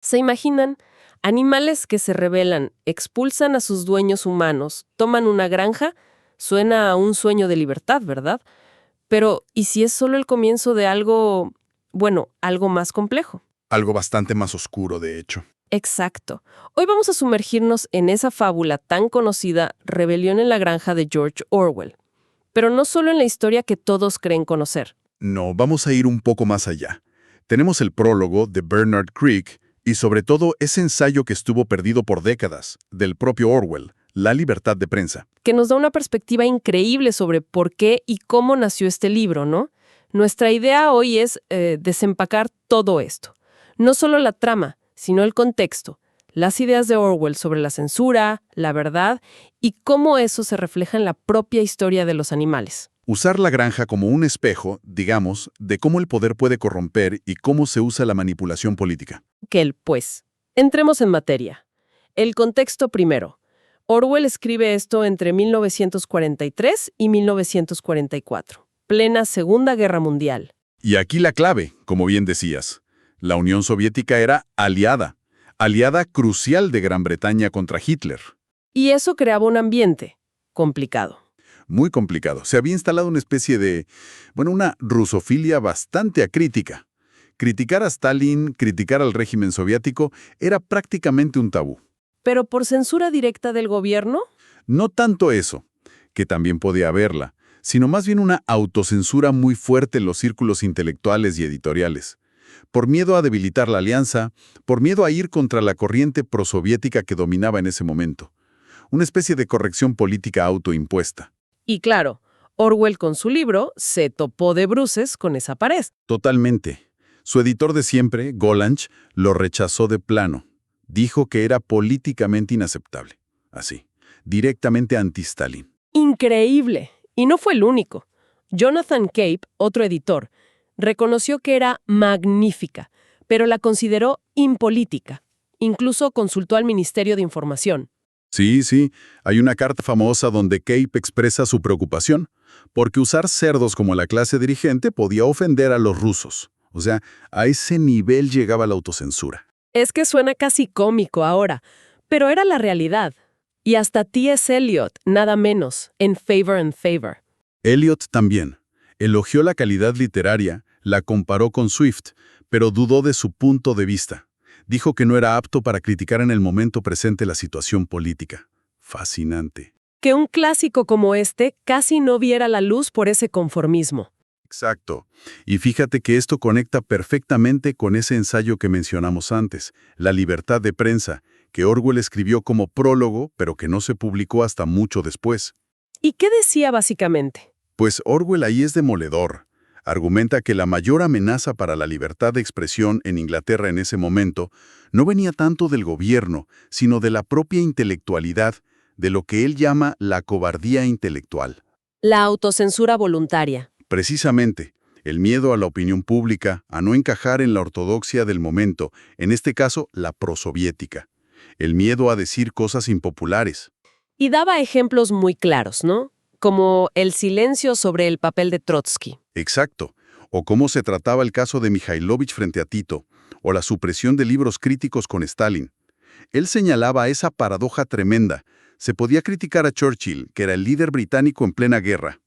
¿Se imaginan? Animales que se rebelan, expulsan a sus dueños humanos, toman una granja, suena a un sueño de libertad, ¿verdad? Pero, ¿y si es solo el comienzo de algo, bueno, algo más complejo? Algo bastante más oscuro, de hecho. Exacto. Hoy vamos a sumergirnos en esa fábula tan conocida, Rebelión en la granja de George Orwell. Pero no solo en la historia que todos creen conocer. No, vamos a ir un poco más allá. Tenemos el prólogo de Bernard Crick y sobre todo ese ensayo que estuvo perdido por décadas, del propio Orwell, La libertad de prensa. Que nos da una perspectiva increíble sobre por qué y cómo nació este libro, ¿no? Nuestra idea hoy es desempacar todo esto. No solo la trama, sino el contexto, las ideas de Orwell sobre la censura, la verdad y cómo eso se refleja en la propia historia de los animales. Usar la granja como un espejo, digamos, de cómo el poder puede corromper y cómo se usa la manipulación política. Pues. Entremos en materia. El contexto primero. Orwell escribe esto entre 1943 y 1944, plena Segunda Guerra Mundial. Y aquí la clave, como bien decías. La Unión Soviética era aliada crucial de Gran Bretaña contra Hitler. Y eso creaba un ambiente complicado. Muy complicado. Se había instalado una especie de, una rusofilia bastante acrítica. Criticar a Stalin, criticar al régimen soviético, era prácticamente un tabú. ¿Pero por censura directa del gobierno? No tanto eso, que también podía haberla, sino más bien una autocensura muy fuerte en los círculos intelectuales y editoriales. Por miedo a debilitar la alianza, por miedo a ir contra la corriente prosoviética que dominaba en ese momento. Una especie de corrección política autoimpuesta. Y claro, Orwell con su libro se topó de bruces con esa pared. Totalmente. Su editor de siempre, Gollancz, lo rechazó de plano. Dijo que era políticamente inaceptable. Así, directamente anti-Stalin. Increíble. Y no fue el único. Jonathan Cape, otro editor, reconoció que era magnífica, pero la consideró impolítica. Incluso consultó al Ministerio de Información. Sí, hay una carta famosa donde Cape expresa su preocupación, porque usar cerdos como la clase dirigente podía ofender a los rusos. O sea, a ese nivel llegaba la autocensura. Es que suena casi cómico ahora, pero era la realidad. Y hasta T.S. Eliot, nada menos, en Favor and Favor. Eliot también. Elogió la calidad literaria, la comparó con Swift, pero dudó de su punto de vista. Dijo que no era apto para criticar en el momento presente la situación política. Fascinante. Que un clásico como este casi no viera la luz por ese conformismo. Exacto. Y fíjate que esto conecta perfectamente con ese ensayo que mencionamos antes, La libertad de prensa, que Orwell escribió como prólogo, pero que no se publicó hasta mucho después. ¿Y qué decía básicamente? Pues Orwell ahí es demoledor. Argumenta que la mayor amenaza para la libertad de expresión en Inglaterra en ese momento no venía tanto del gobierno, sino de la propia intelectualidad, de lo que él llama la cobardía intelectual. La autocensura voluntaria. Precisamente, el miedo a la opinión pública, a no encajar en la ortodoxia del momento, en este caso la prosoviética. El miedo a decir cosas impopulares. Y daba ejemplos muy claros, ¿no? Como el silencio sobre el papel de Trotsky. Exacto. O cómo se trataba el caso de Mikhailovich frente a Tito, o la supresión de libros críticos con Stalin. Él señalaba esa paradoja tremenda. Se podía criticar a Churchill, que era el líder británico en plena guerra.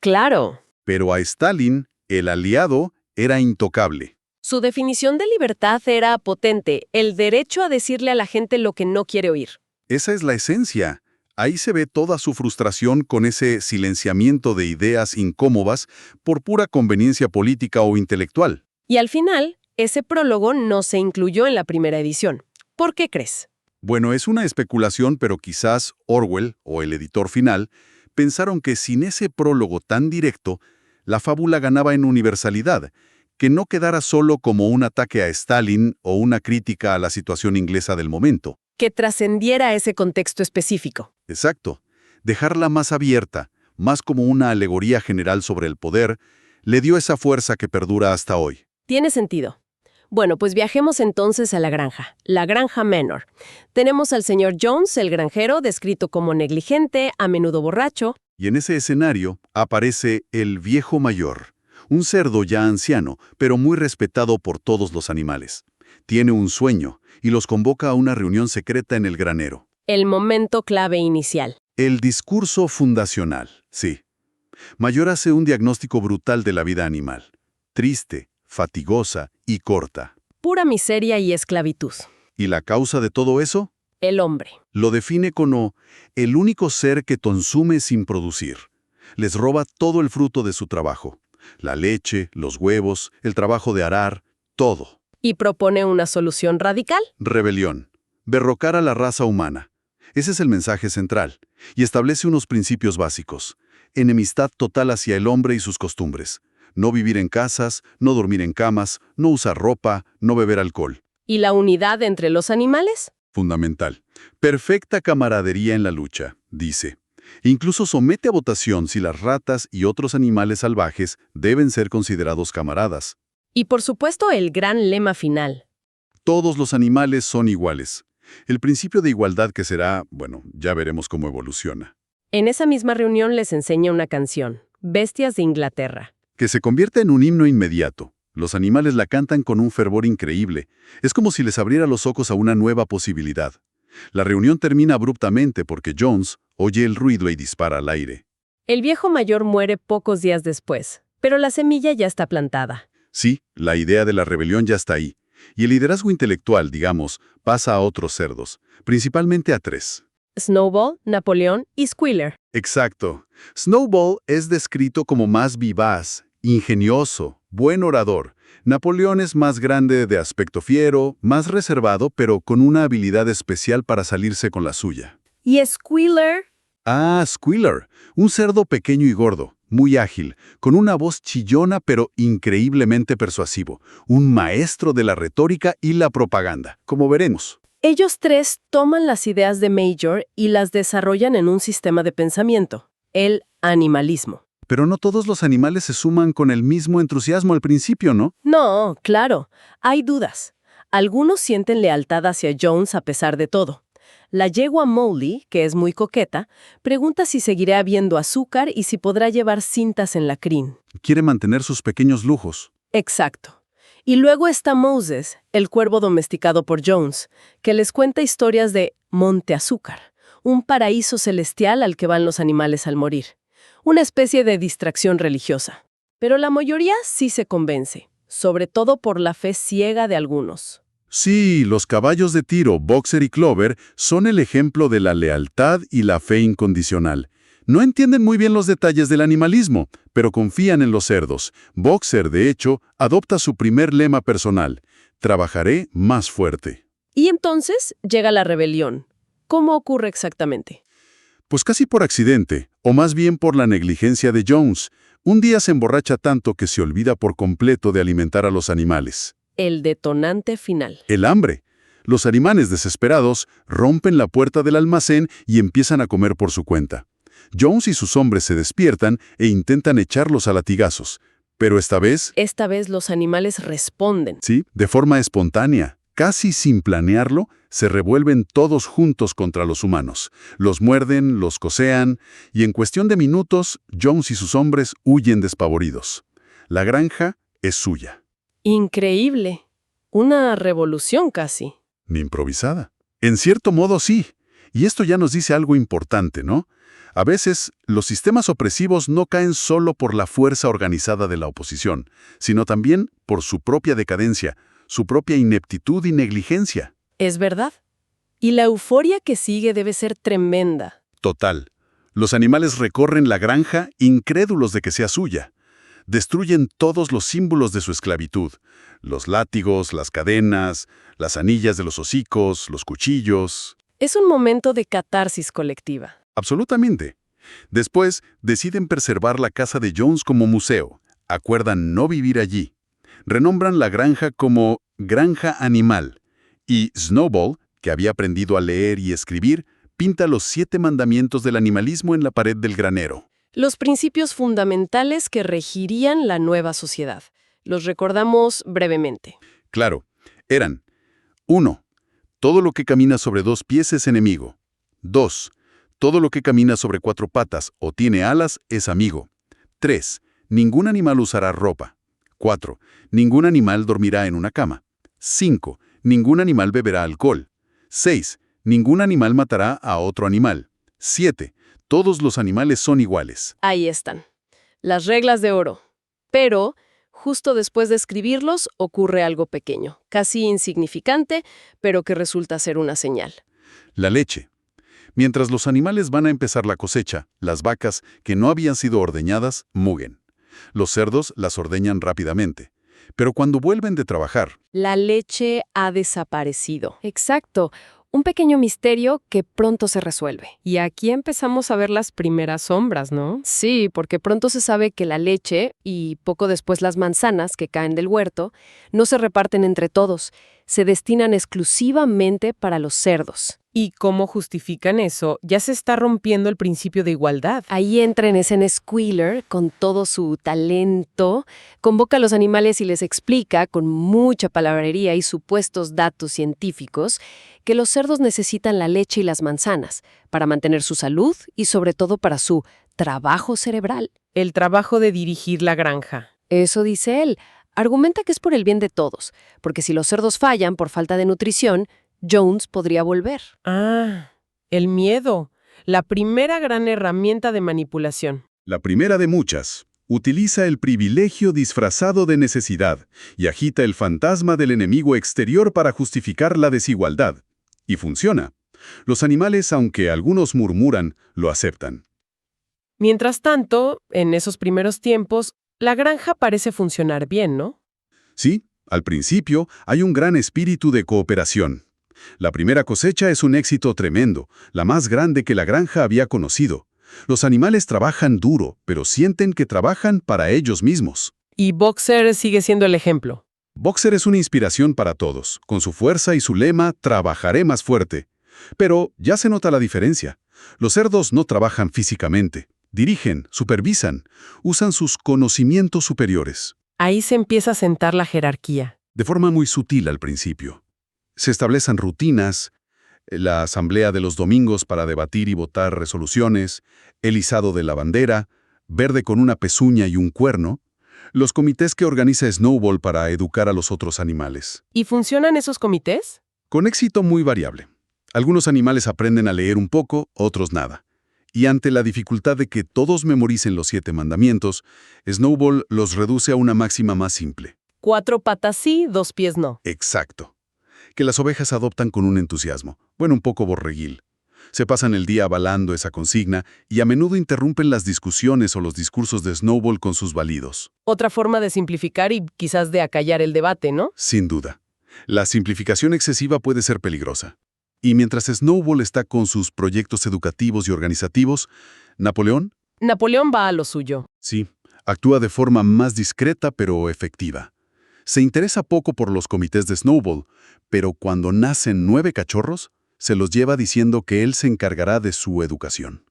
Claro. Pero a Stalin, el aliado, era intocable. Su definición de libertad era potente, el derecho a decirle a la gente lo que no quiere oír. Esa es la esencia. Ahí se ve toda su frustración con ese silenciamiento de ideas incómodas por pura conveniencia política o intelectual. Y al final, ese prólogo no se incluyó en la primera edición. ¿Por qué crees? Bueno, es una especulación, pero quizás Orwell, o el editor final, pensaron que sin ese prólogo tan directo, la fábula ganaba en universalidad, que no quedara solo como un ataque a Stalin o una crítica a la situación inglesa del momento. Que trascendiera ese contexto específico. Exacto. Dejarla más abierta, más como una alegoría general sobre el poder, le dio esa fuerza que perdura hasta hoy. Tiene sentido. Bueno, pues viajemos entonces a la granja Manor. Tenemos al señor Jones, el granjero, descrito como negligente, a menudo borracho. Y en ese escenario aparece el viejo mayor, un cerdo ya anciano, pero muy respetado por todos los animales. tiene un sueño y los convoca a una reunión secreta en el granero. El momento clave inicial. El discurso fundacional, sí. Mayor hace un diagnóstico brutal de la vida animal. Triste, fatigosa y corta. Pura miseria y esclavitud. ¿Y la causa de todo eso? El hombre. Lo define como el único ser que consume sin producir. Les roba todo el fruto de su trabajo. La leche, los huevos, el trabajo de arar, todo. Y propone una solución radical. Rebelión. Derrocar a la raza humana. Ese es el mensaje central. Y establece unos principios básicos. Enemistad total hacia el hombre y sus costumbres. No vivir en casas, no dormir en camas, no usar ropa, no beber alcohol. ¿Y la unidad entre los animales? Fundamental. Perfecta camaradería en la lucha, dice. Incluso somete a votación si las ratas y otros animales salvajes deben ser considerados camaradas. Y por supuesto el gran lema final. Todos los animales son iguales. El principio de igualdad que será, bueno, ya veremos cómo evoluciona. En esa misma reunión les enseña una canción, Bestias de Inglaterra. Que se convierte en un himno inmediato. Los animales la cantan con un fervor increíble. Es como si les abriera los ojos a una nueva posibilidad. La reunión termina abruptamente porque Jones oye el ruido y dispara al aire. El viejo mayor muere pocos días después, pero la semilla ya está plantada. Sí, la idea de la rebelión ya está ahí. Y el liderazgo intelectual, digamos, pasa a otros cerdos, principalmente a 3. Snowball, Napoleón y Squealer. Exacto. Snowball es descrito como más vivaz, ingenioso, buen orador. Napoleón es más grande de aspecto fiero, más reservado, pero con una habilidad especial para salirse con la suya. ¿Y Squealer? Ah, Squealer, un cerdo pequeño y gordo, muy ágil, con una voz chillona pero increíblemente persuasivo, un maestro de la retórica y la propaganda, como veremos. Ellos 3 toman las ideas de Major y las desarrollan en un sistema de pensamiento, el animalismo. Pero no todos los animales se suman con el mismo entusiasmo al principio, ¿no? No, claro, hay dudas. Algunos sienten lealtad hacia Jones a pesar de todo. La yegua Molly, que es muy coqueta, pregunta si seguirá habiendo azúcar y si podrá llevar cintas en la crin. Quiere mantener sus pequeños lujos. Exacto. Y luego está Moses, el cuervo domesticado por Jones, que les cuenta historias de Monte Azúcar, un paraíso celestial al que van los animales al morir. Una especie de distracción religiosa. Pero la mayoría sí se convence, sobre todo por la fe ciega de algunos. Sí, los caballos de tiro, Boxer y Clover, son el ejemplo de la lealtad y la fe incondicional. No entienden muy bien los detalles del animalismo, pero confían en los cerdos. Boxer, de hecho, adopta su primer lema personal: trabajaré más fuerte. Y entonces llega la rebelión. ¿Cómo ocurre exactamente? Pues casi por accidente, o más bien por la negligencia de Jones. Un día se emborracha tanto que se olvida por completo de alimentar a los animales. El detonante final. El hambre. Los animales desesperados rompen la puerta del almacén y empiezan a comer por su cuenta. Jones y sus hombres se despiertan e intentan echarlos a latigazos. Pero esta vez, los animales responden. sí, de forma espontánea, casi sin planearlo, se revuelven todos juntos contra los humanos. Los muerden, los cocean, y en cuestión de minutos, Jones y sus hombres huyen despavoridos. La granja es suya. Increíble. Una revolución casi. Ni improvisada. En cierto modo sí. Y esto ya nos dice algo importante, ¿no? A veces, los sistemas opresivos no caen solo por la fuerza organizada de la oposición, sino también por su propia decadencia, su propia ineptitud y negligencia. Es verdad. Y la euforia que sigue debe ser tremenda. Total. Los animales recorren la granja incrédulos de que sea suya. Destruyen todos los símbolos de su esclavitud. Los látigos, las cadenas, las anillas de los hocicos, los cuchillos. Es un momento de catarsis colectiva. Absolutamente. Después, deciden preservar la casa de Jones como museo. Acuerdan no vivir allí. Renombran la granja como Granja Animal. Y Snowball, que había aprendido a leer y escribir, pinta los 7 mandamientos del animalismo en la pared del granero. Los principios fundamentales que regirían la nueva sociedad. Los recordamos brevemente. Claro, eran: 1. Todo lo que camina sobre 2 pies es enemigo. 2. Todo lo que camina sobre 4 patas o tiene alas es amigo. 3. Ningún animal usará ropa. 4. Ningún animal dormirá en una cama. 5. Ningún animal beberá alcohol. 6. Ningún animal matará a otro animal. 7. Todos los animales son iguales. Ahí están. Las reglas de oro. Pero, justo después de escribirlos, ocurre algo pequeño, casi insignificante, pero que resulta ser una señal. La leche. Mientras los animales van a empezar la cosecha, las vacas, que no habían sido ordeñadas, muguen. Los cerdos las ordeñan rápidamente. Pero cuando vuelven de trabajar, La leche ha desaparecido. Exacto. Un pequeño misterio que pronto se resuelve. Y aquí empezamos a ver las primeras sombras, ¿no? Sí, porque pronto se sabe que la leche y poco después las manzanas que caen del huerto no se reparten entre todos, se destinan exclusivamente para los cerdos. ¿Y cómo justifican eso? Ya se está rompiendo el principio de igualdad. Ahí entra en escena Squealer con todo su talento, convoca a los animales y les explica, con mucha palabrería y supuestos datos científicos, que los cerdos necesitan la leche y las manzanas para mantener su salud y sobre todo para su trabajo cerebral. El trabajo de dirigir la granja. Eso dice él. Argumenta que es por el bien de todos, porque si los cerdos fallan por falta de nutrición, Jones podría volver. Ah, el miedo. La primera gran herramienta de manipulación. la primera de muchas, utiliza el privilegio disfrazado de necesidad y agita el fantasma del enemigo exterior para justificar la desigualdad. Y funciona. Los animales, aunque algunos murmuran, lo aceptan. Mientras tanto, en esos primeros tiempos, la granja parece funcionar bien, ¿no? Sí, al principio hay un gran espíritu de cooperación. La primera cosecha es un éxito tremendo, la más grande que la granja había conocido. Los animales trabajan duro, pero sienten que trabajan para ellos mismos. Y Boxer sigue siendo el ejemplo. Boxer es una inspiración para todos, con su fuerza y su lema «Trabajaré más fuerte». Pero ya se nota la diferencia. Los cerdos no trabajan físicamente, dirigen, supervisan, usan sus conocimientos superiores. Ahí se empieza a sentar la jerarquía. De forma muy sutil al principio. Se establecen rutinas, la asamblea de los domingos para debatir y votar resoluciones, el izado de la bandera, verde con una pezuña y un cuerno, los comités que organiza Snowball para educar a los otros animales. ¿Y funcionan esos comités? Con éxito muy variable. Algunos animales aprenden a leer un poco, otros nada. Y ante la dificultad de que todos memoricen los 7 mandamientos, Snowball los reduce a una máxima más simple. 4 patas sí, 2 pies no. Exacto. Que las ovejas adoptan con un entusiasmo, bueno, un poco borreguil. Se pasan el día avalando esa consigna y a menudo interrumpen las discusiones o los discursos de Snowball con sus balidos. Otra forma de simplificar y quizás de acallar el debate, ¿no? Sin duda. La simplificación excesiva puede ser peligrosa. Y mientras Snowball está con sus proyectos educativos y organizativos, Napoleón, Napoleón va a lo suyo. sí, actúa de forma más discreta pero efectiva. Se interesa poco por los comités de Snowball, pero cuando nacen 9 cachorros, se los lleva diciendo que él se encargará de su educación.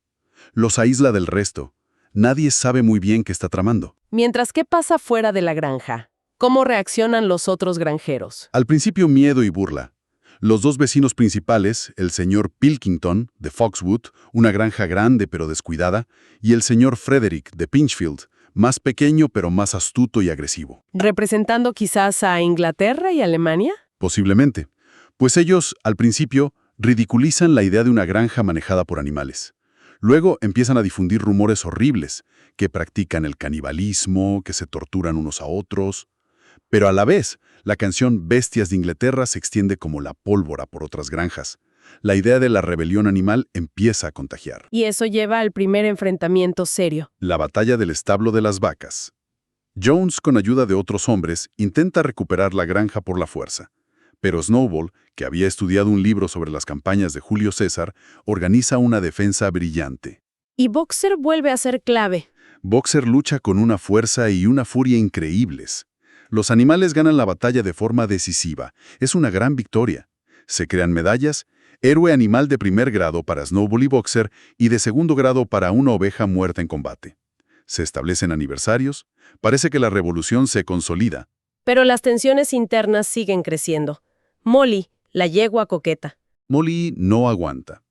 Los aísla del resto. Nadie sabe muy bien qué está tramando. Mientras, ¿qué pasa fuera de la granja? ¿Cómo reaccionan los otros granjeros? Al principio miedo y burla. Los 2 vecinos principales, el señor Pilkington, de Foxwood, una granja grande pero descuidada, y el señor Frederick, de Pinchfield, más pequeño pero más astuto y agresivo. ¿Representando quizás a Inglaterra y Alemania? Posiblemente. Pues ellos, al principio, ridiculizan la idea de una granja manejada por animales. Luego empiezan a difundir rumores horribles, que practican el canibalismo, que se torturan unos a otros. Pero a la vez, la canción Bestias de Inglaterra se extiende como la pólvora por otras granjas. La idea de la rebelión animal empieza a contagiar. Y eso lleva al primer enfrentamiento serio. La batalla del establo de las vacas. Jones, con ayuda de otros hombres, intenta recuperar la granja por la fuerza. Pero Snowball, que había estudiado un libro sobre las campañas de Julio César, organiza una defensa brillante. Y Boxer vuelve a ser clave. Boxer lucha con una fuerza y una furia increíbles. Los animales ganan la batalla de forma decisiva. Es una gran victoria. Se crean medallas, héroe animal de primer grado para Snowball y Boxer y de segundo grado para una oveja muerta en combate. Se establecen aniversarios. Parece que la revolución se consolida. Pero las tensiones internas siguen creciendo. Molly, la yegua coqueta. Molly no aguanta.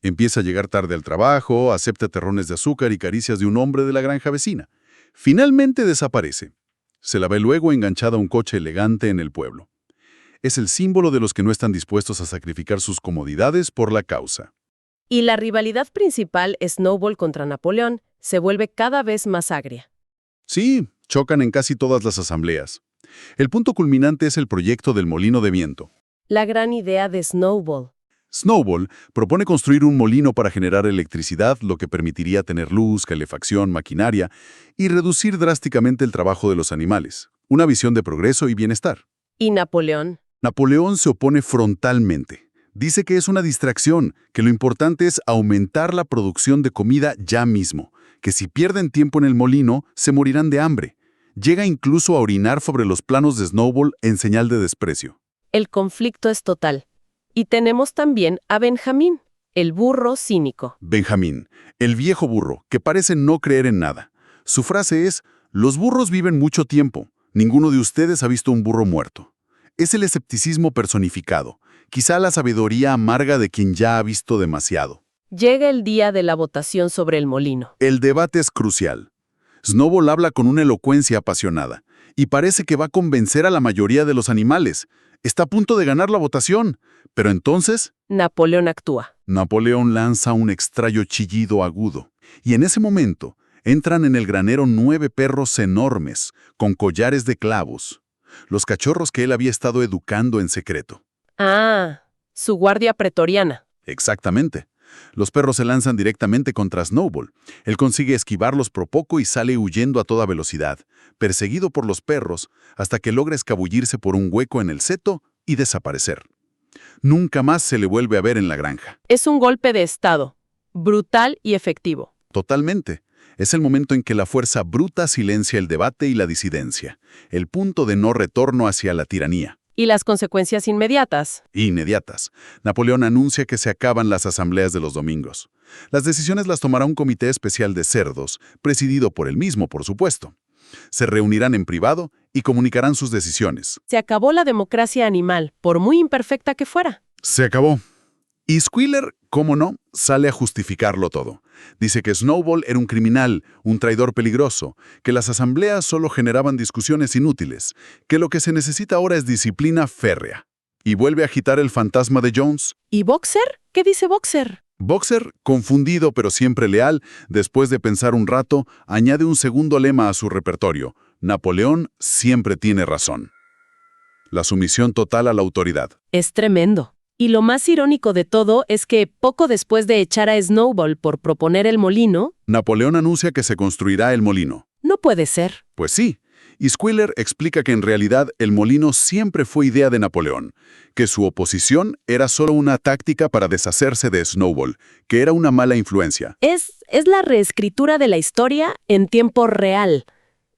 Empieza a llegar tarde al trabajo, acepta terrones de azúcar y caricias de un hombre de la granja vecina. Finalmente desaparece. Se la ve luego enganchada a un coche elegante en el pueblo. Es el símbolo de los que no están dispuestos a sacrificar sus comodidades por la causa. Y la rivalidad principal, Snowball contra Napoleón, se vuelve cada vez más agria. Sí, chocan en casi todas las asambleas. El punto culminante es el proyecto del molino de viento. La gran idea de Snowball. Snowball propone construir un molino para generar electricidad, lo que permitiría tener luz, calefacción, maquinaria y reducir drásticamente el trabajo de los animales. Una visión de progreso y bienestar. ¿Y Napoleón? Napoleón se opone frontalmente. Dice que es una distracción, que lo importante es aumentar la producción de comida ya mismo, que si pierden tiempo en el molino, se morirán de hambre. Llega incluso a orinar sobre los planos de Snowball en señal de desprecio. El conflicto es total. Y tenemos también a Benjamín, el burro cínico. Benjamín, el viejo burro, que parece no creer en nada. Su frase es: los burros viven mucho tiempo. Ninguno de ustedes ha visto un burro muerto. Es el escepticismo personificado, quizá la sabiduría amarga de quien ya ha visto demasiado. Llega el día de la votación sobre el molino. El debate es crucial. Snowball habla con una elocuencia apasionada, y parece que va a convencer a la mayoría de los animales. Está a punto de ganar la votación, pero entonces Napoleón actúa. Napoleón lanza un extraño chillido agudo, y en ese momento entran en el granero 9 perros enormes, con collares de clavos, los cachorros que él había estado educando en secreto. Ah, su guardia pretoriana. Exactamente. Los perros se lanzan directamente contra Snowball. Él consigue esquivarlos por poco y sale huyendo a toda velocidad, perseguido por los perros, hasta que logra escabullirse por un hueco en el seto y desaparecer. Nunca más se le vuelve a ver en la granja. Es un golpe de estado, brutal y efectivo. Totalmente. Es el momento en que la fuerza bruta silencia el debate y la disidencia, el punto de no retorno hacia la tiranía. Y las consecuencias inmediatas. Inmediatas. Napoleón anuncia que se acaban las asambleas de los domingos. Las decisiones las tomará un comité especial de cerdos, presidido por él mismo, por supuesto. Se reunirán en privado y comunicarán sus decisiones. Se acabó la democracia animal, por muy imperfecta que fuera. Se acabó. Y Squealer, cómo no, sale a justificarlo todo. Dice que Snowball era un criminal, un traidor peligroso, que las asambleas solo generaban discusiones inútiles, que lo que se necesita ahora es disciplina férrea. Y vuelve a agitar el fantasma de Jones. ¿Y Boxer? ¿Qué dice Boxer? Boxer, confundido pero siempre leal, después de pensar un rato, añade un segundo lema a su repertorio: Napoleón siempre tiene razón. La sumisión total a la autoridad. Es tremendo. Y lo más irónico de todo es que, poco después de echar a Snowball por proponer el molino, Napoleón anuncia que se construirá el molino. no puede ser. Pues sí. Y Squealer explica que en realidad el molino siempre fue idea de Napoleón, que su oposición era solo una táctica para deshacerse de Snowball, que era una mala influencia. Es la reescritura de la historia en tiempo real.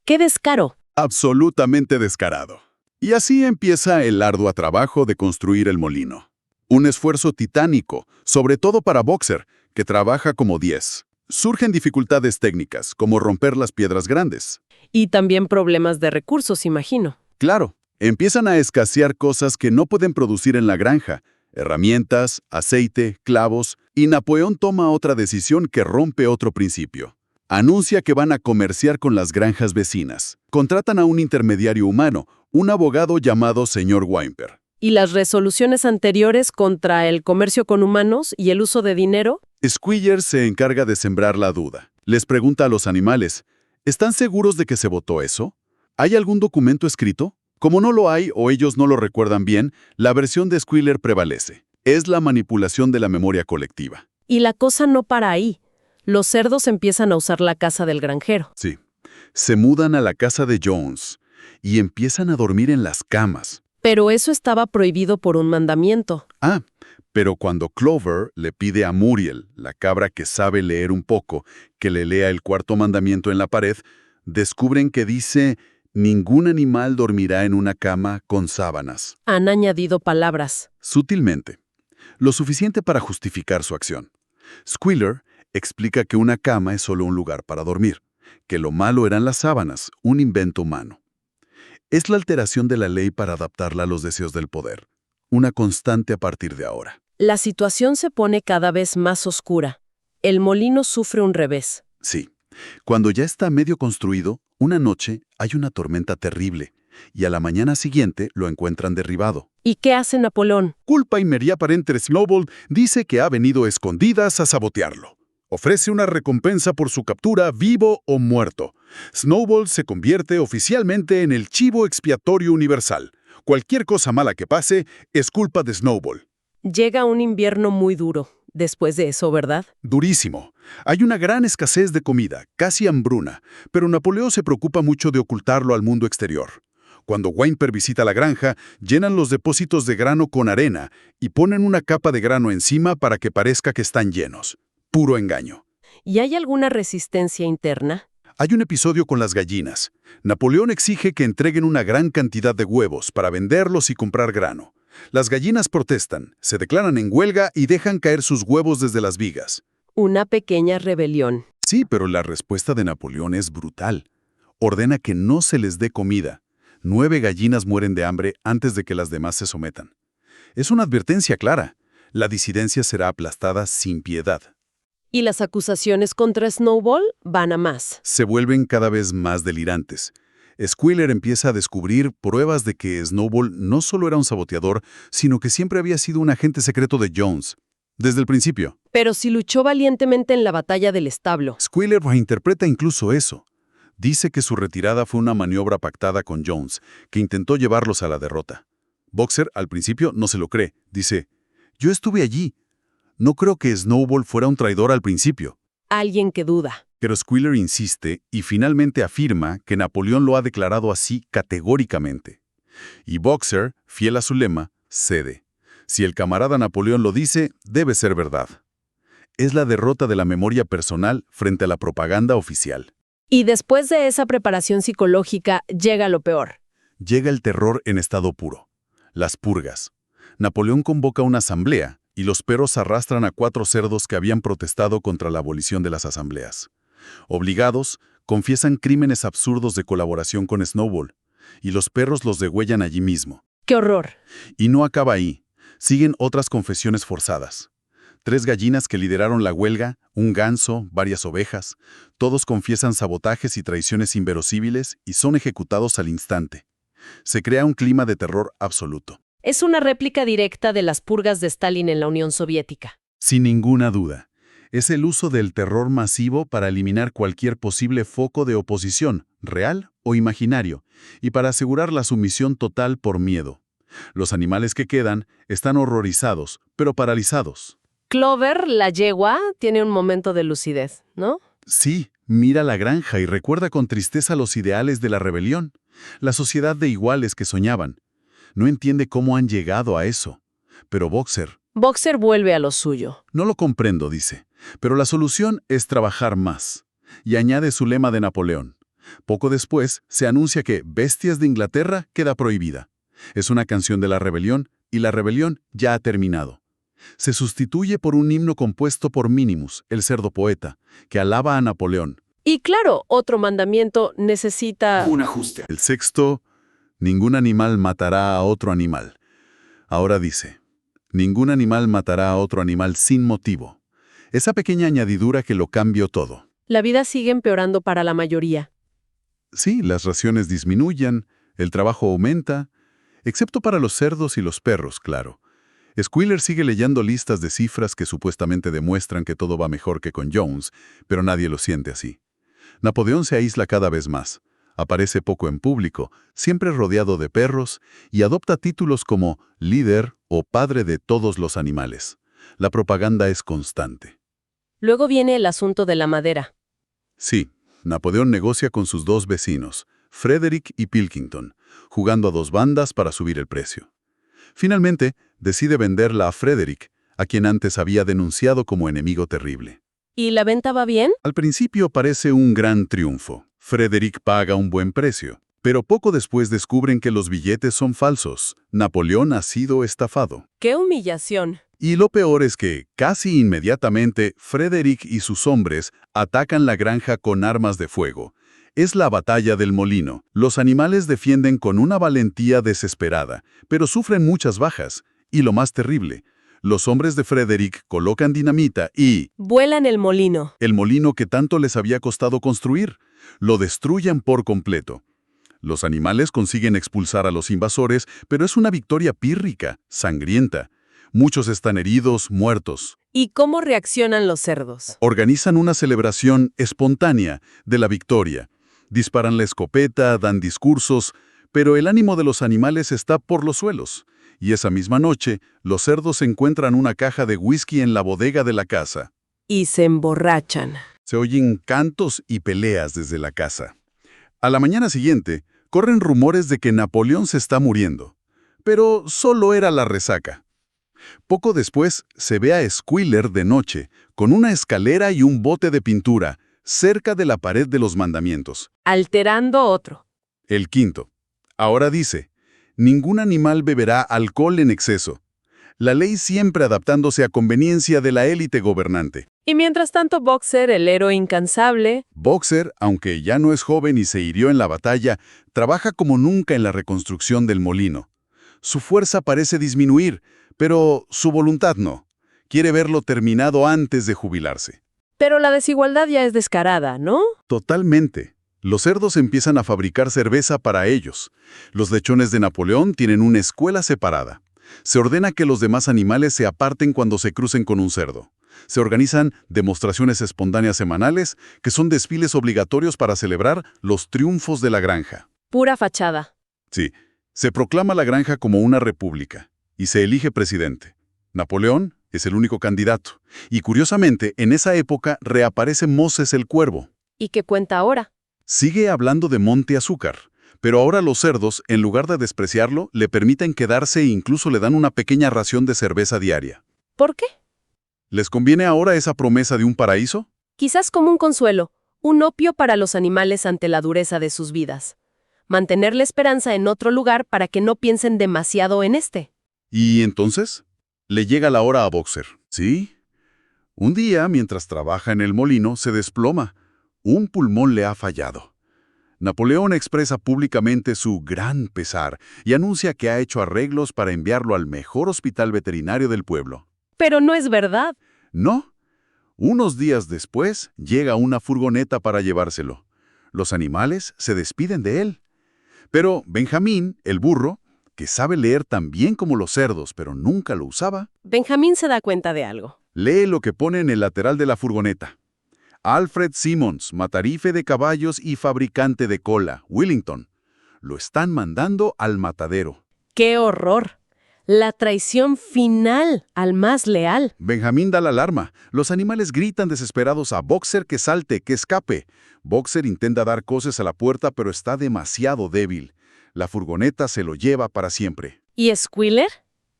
¡Qué descaro! Absolutamente descarado. Y así empieza el arduo trabajo de construir el molino. Un esfuerzo titánico, sobre todo para Boxer, que trabaja como 10. Surgen dificultades técnicas, como romper las piedras grandes. Y también problemas de recursos, imagino. Claro, empiezan a escasear cosas que no pueden producir en la granja: herramientas, aceite, clavos, y Napoleón toma otra decisión que rompe otro principio. Anuncia que van a comerciar con las granjas vecinas. Contratan a un intermediario humano, un abogado llamado señor Whymper. ¿Y las resoluciones anteriores contra el comercio con humanos y el uso de dinero? Squealer se encarga de sembrar la duda. Les pregunta a los animales: ¿están seguros de que se votó eso? ¿Hay algún documento escrito? Como no lo hay o ellos no lo recuerdan bien, la versión de Squealer prevalece. Es la manipulación de la memoria colectiva. Y la cosa no para ahí. Los cerdos empiezan a usar la casa del granjero. Sí. Se mudan a la casa de Jones y empiezan a dormir en las camas. Pero eso estaba prohibido por un mandamiento. Ah, pero cuando Clover le pide a Muriel, la cabra que sabe leer un poco, que le lea el 4º mandamiento en la pared, descubren que dice: ningún animal dormirá en una cama con sábanas. Han añadido palabras. Sutilmente. Lo suficiente para justificar su acción. Squealer explica que una cama es solo un lugar para dormir, que lo malo eran las sábanas, un invento humano. Es la alteración de la ley para adaptarla a los deseos del poder. Una constante a partir de ahora. La situación se pone cada vez más oscura. El molino sufre un revés. Sí. Cuando ya está medio construido, una noche hay una tormenta terrible. y a la mañana siguiente lo encuentran derribado. ¿Y qué hace Napoleón? Culpa inmediatamente Snowball dice que ha venido escondidas a sabotearlo. Ofrece una recompensa por su captura, vivo o muerto. Snowball se convierte oficialmente en el chivo expiatorio universal. Cualquier cosa mala que pase es culpa de Snowball. Llega un invierno muy duro después de eso, ¿verdad? Durísimo. Hay una gran escasez de comida, casi hambruna, pero Napoleón se preocupa mucho de ocultarlo al mundo exterior. Cuando Whymper visita la granja, llenan los depósitos de grano con arena y ponen una capa de grano encima para que parezca que están llenos. Puro engaño. ¿Y hay alguna resistencia interna? Hay un episodio con las gallinas. Napoleón exige que entreguen una gran cantidad de huevos para venderlos y comprar grano. Las gallinas protestan, se declaran en huelga y dejan caer sus huevos desde las vigas. Una pequeña rebelión. Sí, pero la respuesta de Napoleón es brutal. Ordena que no se les dé comida. 9 gallinas mueren de hambre antes de que las demás se sometan. Es una advertencia clara. La disidencia será aplastada sin piedad. ¿Y las acusaciones contra Snowball van a más? Se vuelven cada vez más delirantes. Squealer empieza a descubrir pruebas de que Snowball no solo era un saboteador, sino que siempre había sido un agente secreto de Jones. Desde el principio. Pero si luchó valientemente en la batalla del establo. Squealer reinterpreta incluso eso. Dice que su retirada fue una maniobra pactada con Jones, que intentó llevarlos a la derrota. Boxer, al principio, no se lo cree. Dice, yo estuve allí. No creo que Snowball fuera un traidor al principio. Alguien que duda. Pero Squealer insiste y finalmente afirma que Napoleón lo ha declarado así categóricamente. Y Boxer, fiel a su lema, cede. Si el camarada Napoleón lo dice, debe ser verdad. Es la derrota de la memoria personal frente a la propaganda oficial. Y después de esa preparación psicológica, llega lo peor. Llega el terror en estado puro. Las purgas. Napoleón convoca una asamblea y los perros arrastran a 4 cerdos que habían protestado contra la abolición de las asambleas. Obligados, confiesan crímenes absurdos de colaboración con Snowball, y los perros los degüellan allí mismo. ¡Qué horror! Y no acaba ahí. Siguen otras confesiones forzadas. 3 gallinas que lideraron la huelga, un ganso, varias ovejas, todos confiesan sabotajes y traiciones inverosímiles y son ejecutados al instante. Se crea un clima de terror absoluto. Es una réplica directa de las purgas de Stalin en la Unión Soviética. Sin ninguna duda. Es el uso del terror masivo para eliminar cualquier posible foco de oposición, real o imaginario, y para asegurar la sumisión total por miedo. Los animales que quedan están horrorizados, pero paralizados. Clover, la yegua, tiene un momento de lucidez, ¿no? Sí, mira la granja y recuerda con tristeza los ideales de la rebelión, la sociedad de iguales que soñaban. No entiende cómo han llegado a eso. Pero Boxer vuelve a lo suyo. no lo comprendo, dice. Pero la solución es trabajar más. Y añade su lema de Napoleón. Poco después, se anuncia que Bestias de Inglaterra queda prohibida. Es una canción de la rebelión y la rebelión ya ha terminado. Se sustituye por un himno compuesto por Minimus, el cerdo poeta, que alaba a Napoleón. Y claro, otro mandamiento necesita Un ajuste. El 6, ningún animal matará a otro animal. Ahora dice, ningún animal matará a otro animal sin motivo. Esa pequeña añadidura que lo cambió todo. La vida sigue empeorando para la mayoría. Sí, las raciones disminuyen, el trabajo aumenta, excepto para los cerdos y los perros, claro. Squealer sigue leyendo listas de cifras que supuestamente demuestran que todo va mejor que con Jones, pero nadie lo siente así. Napoleón se aísla cada vez más, aparece poco en público, siempre rodeado de perros, y adopta títulos como líder o padre de todos los animales. La propaganda es constante. Luego viene el asunto de la madera. Sí, Napoleón negocia con sus 2 vecinos, Frederick y Pilkington, jugando a 2 bandas para subir el precio. Finalmente, decide venderla a Frederick, a quien antes había denunciado como enemigo terrible. ¿Y la venta va bien? Al principio parece un gran triunfo. Frederick paga un buen precio, pero poco después descubren que los billetes son falsos. Napoleón ha sido estafado. ¡Qué humillación! Y lo peor es que, casi inmediatamente, Frederick y sus hombres atacan la granja con armas de fuego. Es la batalla del molino. Los animales defienden con una valentía desesperada, pero sufren muchas bajas. Y lo más terrible, los hombres de Frederick colocan dinamita y Vuelan el molino. el molino que tanto les había costado construir, lo destruyen por completo. Los animales consiguen expulsar a los invasores, pero es una victoria pírrica, sangrienta. Muchos están heridos, muertos. ¿Y cómo reaccionan los cerdos? Organizan una celebración espontánea de la victoria. Disparan la escopeta, dan discursos, pero el ánimo de los animales está por los suelos. Y esa misma noche, los cerdos encuentran una caja de whisky en la bodega de la casa. Y se emborrachan. Se oyen cantos y peleas desde la casa. A la mañana siguiente, corren rumores de que Napoleón se está muriendo. Pero solo era la resaca. Poco después, se ve a Squealer de noche, con una escalera y un bote de pintura, cerca de la pared de los mandamientos. Alterando otro. El quinto. Ahora dice, ningún animal beberá alcohol en exceso. La ley siempre adaptándose a conveniencia de la élite gobernante. Y mientras tanto, Boxer, el héroe incansable, Boxer, aunque ya no es joven y se hirió en la batalla, trabaja como nunca en la reconstrucción del molino. Su fuerza parece disminuir, pero su voluntad no. Quiere verlo terminado antes de jubilarse. pero la desigualdad ya es descarada, ¿no? Totalmente. Los cerdos empiezan a fabricar cerveza para ellos. Los lechones de Napoleón tienen una escuela separada. Se ordena que los demás animales se aparten cuando se crucen con un cerdo. Se organizan demostraciones espontáneas semanales, que son desfiles obligatorios para celebrar los triunfos de la granja. Pura fachada. Sí, se proclama la granja como una república y se elige presidente. Napoleón es el único candidato. Y curiosamente, en esa época reaparece Moses el Cuervo. ¿Y qué cuenta ahora? Sigue hablando de Monte Azúcar, pero ahora los cerdos, en lugar de despreciarlo, le permiten quedarse e incluso le dan una pequeña ración de cerveza diaria. ¿Por qué? ¿Les conviene ahora esa promesa de un paraíso? Quizás como un consuelo, un opio para los animales ante la dureza de sus vidas. Mantener la esperanza en otro lugar para que no piensen demasiado en este. ¿Y entonces? Le llega la hora a Boxer. ¿Sí? Un día, mientras trabaja en el molino, se desploma. Un pulmón le ha fallado. Napoleón expresa públicamente su gran pesar y anuncia que ha hecho arreglos para enviarlo al mejor hospital veterinario del pueblo. Pero no es verdad. No. Unos días después, llega una furgoneta para llevárselo. Los animales se despiden de él. Pero Benjamín, el burro, que sabe leer tan bien como los cerdos, pero nunca lo usaba, Benjamín se da cuenta de algo. lee lo que pone en el lateral de la furgoneta. Alfred Simmons, matarife de caballos y fabricante de cola, Willington. Lo están mandando al matadero. ¡Qué horror! La traición final al más leal. Benjamín da la alarma. Los animales gritan desesperados a Boxer que salte, que escape. Boxer intenta dar coces a la puerta, pero está demasiado débil. La furgoneta se lo lleva para siempre. ¿Y Squealer?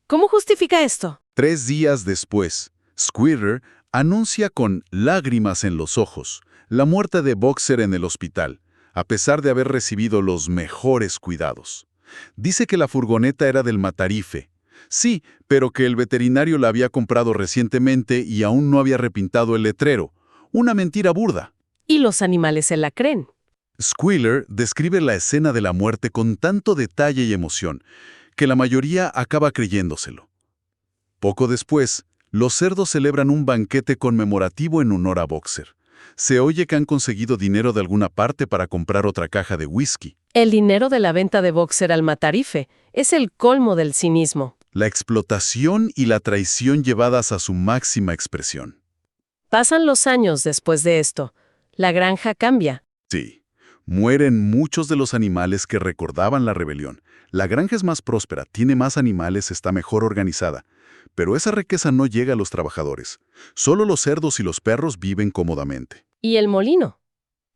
¿Cómo justifica esto? 3 días después, Squealer anuncia con lágrimas en los ojos la muerte de Boxer en el hospital, a pesar de haber recibido los mejores cuidados. Dice que la furgoneta era del matarife. Sí, pero que el veterinario la había comprado recientemente y aún no había repintado el letrero. Una mentira burda. Y los animales se la creen. Squealer describe la escena de la muerte con tanto detalle y emoción que la mayoría acaba creyéndoselo. Poco después, los cerdos celebran un banquete conmemorativo en honor a Boxer. Se oye que han conseguido dinero de alguna parte para comprar otra caja de whisky. El dinero de la venta de Boxer al matarife es el colmo del cinismo. La explotación y la traición llevadas a su máxima expresión. Pasan los años después de esto. La granja cambia. Sí, mueren muchos de los animales que recordaban la rebelión. La granja es más próspera, tiene más animales, está mejor organizada. Pero esa riqueza no llega a los trabajadores. Solo los cerdos y los perros viven cómodamente. ¿Y el molino?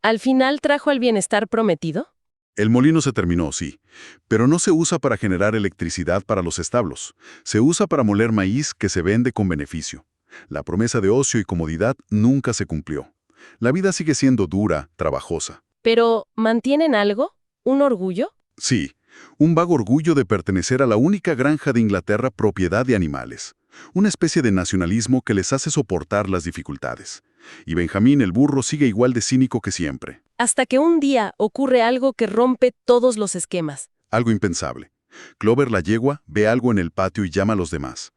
¿Al final trajo el bienestar prometido? El molino se terminó, sí, pero no se usa para generar electricidad para los establos. Se usa para moler maíz que se vende con beneficio. La promesa de ocio y comodidad nunca se cumplió. La vida sigue siendo dura, trabajosa. ¿Pero mantienen algo? ¿Un orgullo? Sí, un vago orgullo de pertenecer a la única granja de Inglaterra propiedad de animales. Una especie de nacionalismo que les hace soportar las dificultades. Y Benjamín el burro sigue igual de cínico que siempre. Hasta que un día ocurre algo que rompe todos los esquemas. Algo impensable. Clover la yegua ve algo en el patio y llama a los demás.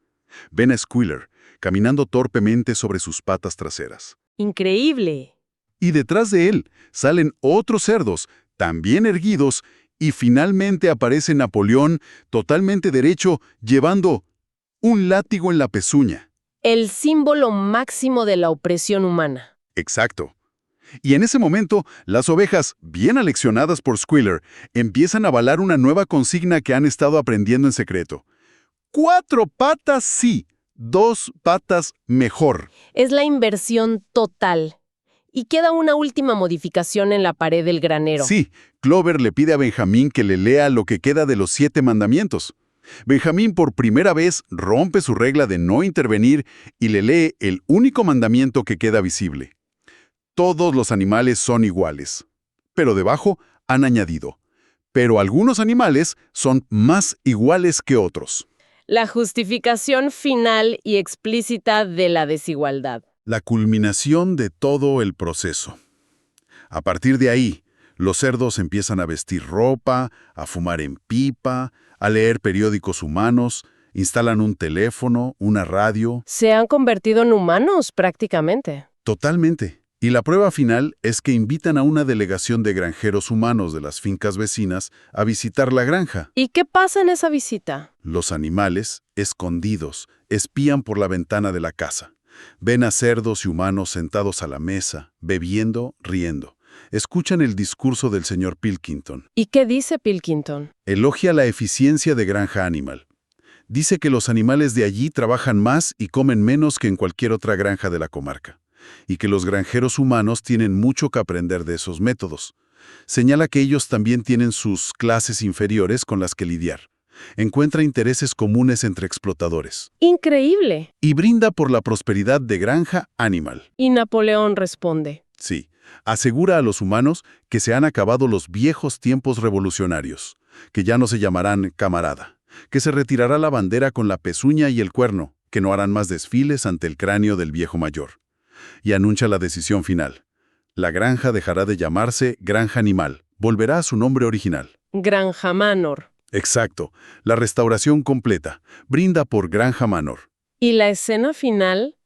Ven a Squealer, caminando torpemente sobre sus patas traseras. ¡Increíble! Y detrás de él salen otros cerdos, también erguidos, Y finalmente aparece Napoleón, totalmente derecho, llevando un látigo en la pezuña. El símbolo máximo de la opresión humana. Exacto. Y en ese momento, las ovejas, bien aleccionadas por Squealer, empiezan a avalar una nueva consigna que han estado aprendiendo en secreto. 4 patas sí, 2 patas mejor. Es la inversión total. Y queda una última modificación en la pared del granero. Sí, Clover le pide a Benjamín que le lea lo que queda de los 7 mandamientos. Benjamín por primera vez rompe su regla de no intervenir y le lee el único mandamiento que queda visible. Todos los animales son iguales. Pero debajo han añadido, pero algunos animales son más iguales que otros. La justificación final y explícita de la desigualdad. La culminación de todo el proceso. A partir de ahí, los cerdos empiezan a vestir ropa, a fumar en pipa, a leer periódicos humanos, instalan un teléfono, una radio. Se han convertido en humanos prácticamente. Totalmente. Y la prueba final es que invitan a una delegación de granjeros humanos de las fincas vecinas a visitar la granja. ¿Y qué pasa en esa visita? Los animales, escondidos, espían por la ventana de la casa. Ven a cerdos y humanos sentados a la mesa, bebiendo, riendo. Escuchan el discurso del señor Pilkington. ¿Y qué dice Pilkington? Elogia la eficiencia de Granja Animal. Dice que los animales de allí trabajan más y comen menos que en cualquier otra granja de la comarca, y que los granjeros humanos tienen mucho que aprender de esos métodos. Señala que ellos también tienen sus clases inferiores con las que lidiar. Encuentra intereses comunes entre explotadores. ¡Increíble! Y brinda por la prosperidad de Granja Animal. Y Napoleón responde. Sí, asegura a los humanos que se han acabado los viejos tiempos revolucionarios, que ya no se llamarán camarada, que se retirará la bandera con la pezuña y el cuerno, que no harán más desfiles ante el cráneo del viejo mayor. Y anuncia la decisión final. La granja dejará de llamarse Granja Animal, volverá a su nombre original. Granja Manor. Exacto, la restauración completa, brinda por Granja Manor. Y la escena final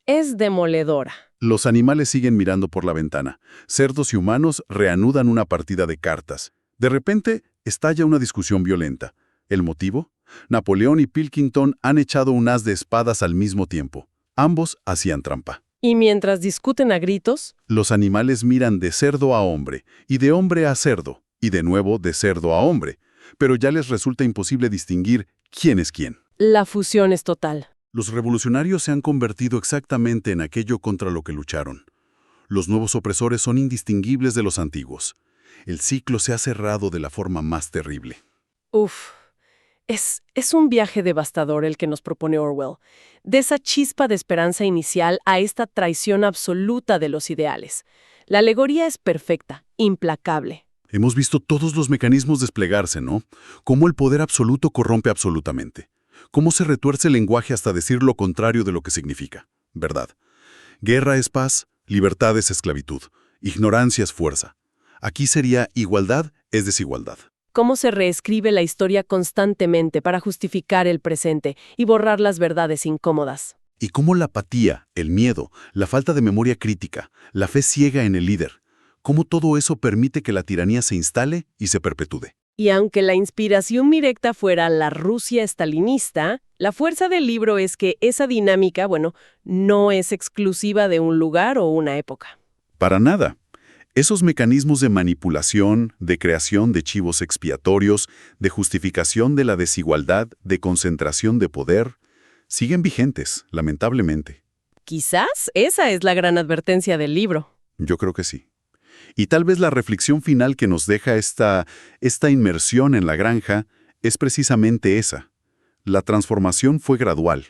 es demoledora. Los animales siguen mirando por la ventana. Cerdos y humanos reanudan una partida de cartas. De repente, estalla una discusión violenta. ¿El motivo? Napoleón y Pilkington han echado un as de espadas al mismo tiempo. Ambos hacían trampa. Y mientras discuten a gritos, Los animales miran de cerdo a hombre, y de hombre a cerdo, y de nuevo de cerdo a hombre, pero ya les resulta imposible distinguir quién es quién. la fusión es total. Los revolucionarios se han convertido exactamente en aquello contra lo que lucharon. Los nuevos opresores son indistinguibles de los antiguos. El ciclo se ha cerrado de la forma más terrible. Uf, es un viaje devastador el que nos propone Orwell. De esa chispa de esperanza inicial a esta traición absoluta de los ideales. La alegoría es perfecta, implacable. Hemos visto todos los mecanismos desplegarse, ¿no? Cómo el poder absoluto corrompe absolutamente. Cómo se retuerce el lenguaje hasta decir lo contrario de lo que significa. ¿Verdad? Guerra es paz, libertad es esclavitud, ignorancia es fuerza. Aquí sería igualdad es desigualdad. Cómo se reescribe la historia constantemente para justificar el presente y borrar las verdades incómodas. Y cómo la apatía, el miedo, la falta de memoria crítica, la fe ciega en el líder, cómo todo eso permite que la tiranía se instale y se perpetúe. Y aunque la inspiración directa fuera la Rusia estalinista, la fuerza del libro es que esa dinámica, no es exclusiva de un lugar o una época. Para nada. Esos mecanismos de manipulación, de creación de chivos expiatorios, de justificación de la desigualdad, de concentración de poder, siguen vigentes, lamentablemente. Quizás esa es la gran advertencia del libro. Yo creo que sí. Y tal vez la reflexión final que nos deja esta inmersión en la granja es precisamente esa. La transformación fue gradual,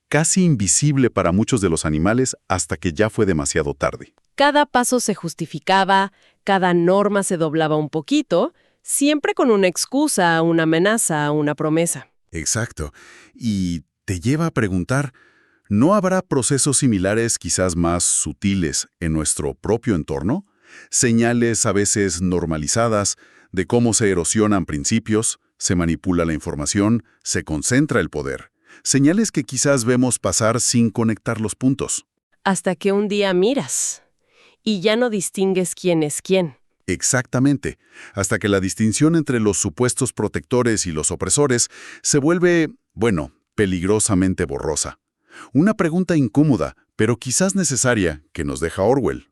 casi invisible para muchos de los animales hasta que ya fue demasiado tarde. Cada paso se justificaba, cada norma se doblaba un poquito, siempre con una excusa, una amenaza, una promesa. Exacto. Y te lleva a preguntar, ¿no habrá procesos similares quizás más sutiles en nuestro propio entorno? Señales a veces normalizadas de cómo se erosionan principios, se manipula la información, se concentra el poder. Señales que quizás vemos pasar sin conectar los puntos. Hasta que un día miras y ya no distingues quién es quién. Exactamente, hasta que la distinción entre los supuestos protectores y los opresores se vuelve, bueno, peligrosamente borrosa. Una pregunta incómoda, pero quizás necesaria, que nos deja Orwell.